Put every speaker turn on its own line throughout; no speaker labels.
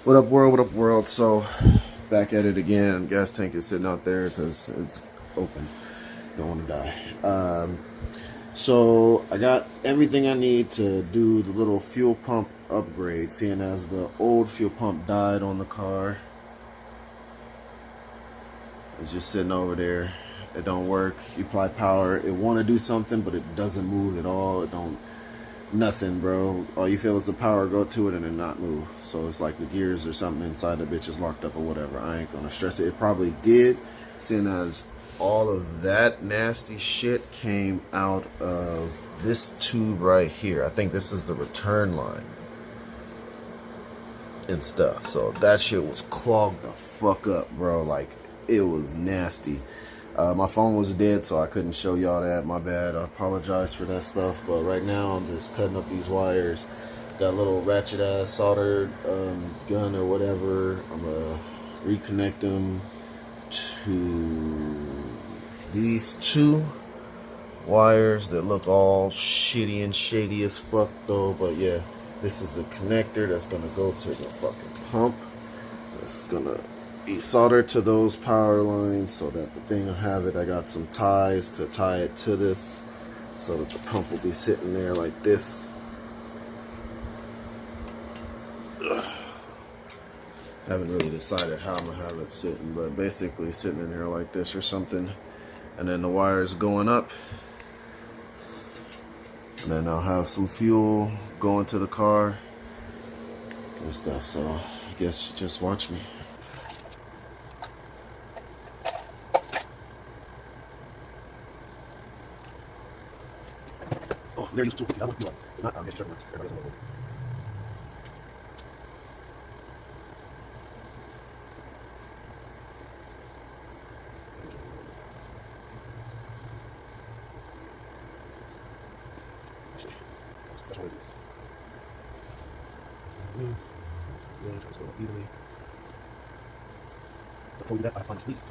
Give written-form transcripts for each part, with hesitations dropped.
What up, world? What up, world? So, back at it again. Gas tank is sitting out there because it's open. Don't want to die. So, I got everything I need to do the little fuel pump upgrade, seeing as the old fuel pump died on the car. It's just sitting over there. It don't work. You apply power. It want to do something, but it doesn't move at all. It don't. Nothing, bro. All you feel is the power go to it and then not move. So it's like the gears or something inside the bitch is locked up or whatever. I ain't gonna stress it. It probably did, seeing as all of that nasty shit came out of this tube right here. I think this is the return line and stuff. So that shit was clogged the fuck up, bro. Like, it was nasty. My phone was dead, so I couldn't show y'all that. My bad. I apologize for that stuff. But right now, I'm just cutting up these wires. Got a little ratchet ass soldered gun or whatever. I'm gonna reconnect them to these two wires that look all shitty and shady as fuck though. But yeah, this is the connector that's gonna go to the fucking pump. It's gonna be soldered to those power lines so that the thing will have it. I got some ties to tie it to this so that the pump will be sitting there like this. Ugh. Haven't really decided how I'm gonna have it sitting, but basically sitting in here like this or something, and then the wires going up, and then I'll have some fuel going to the car and stuff. So I guess just watch me. Oh, they're used to it. Not, I'm just checking. Everybody's on the board. That's what it is. Really try to go evenly. Before we do that, I find the sleeves.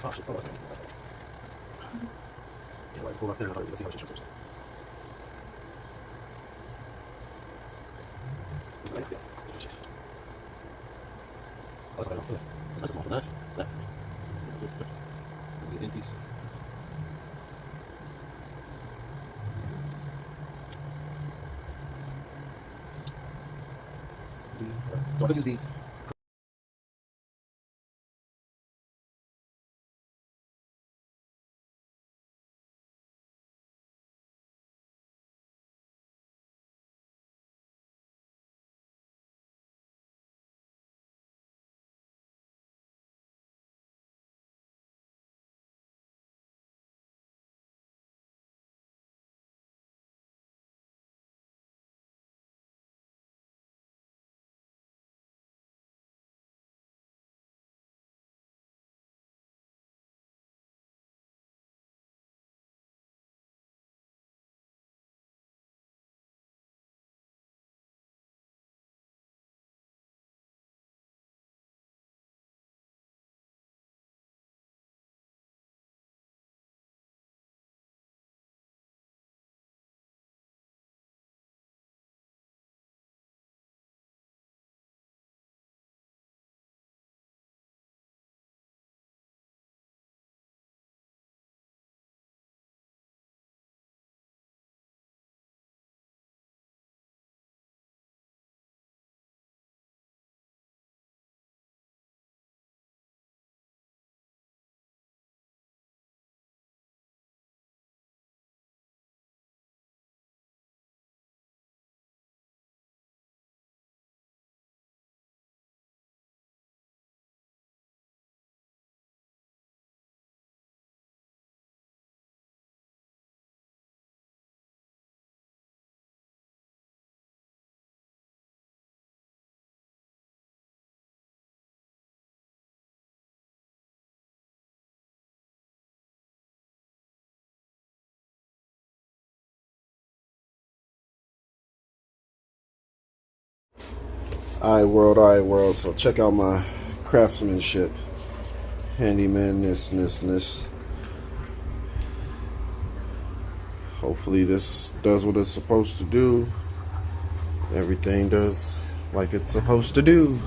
Oh shit, hold on. Yeah, let's pull up there and let's see how she shows herself. Oh, that's better. That's nice to small for that. That. Be an piece. So I could use these. Alright world, so check out my craftsmanship. Handyman, this. hopefully this does what it's supposed to do. Everything does like it's supposed to do.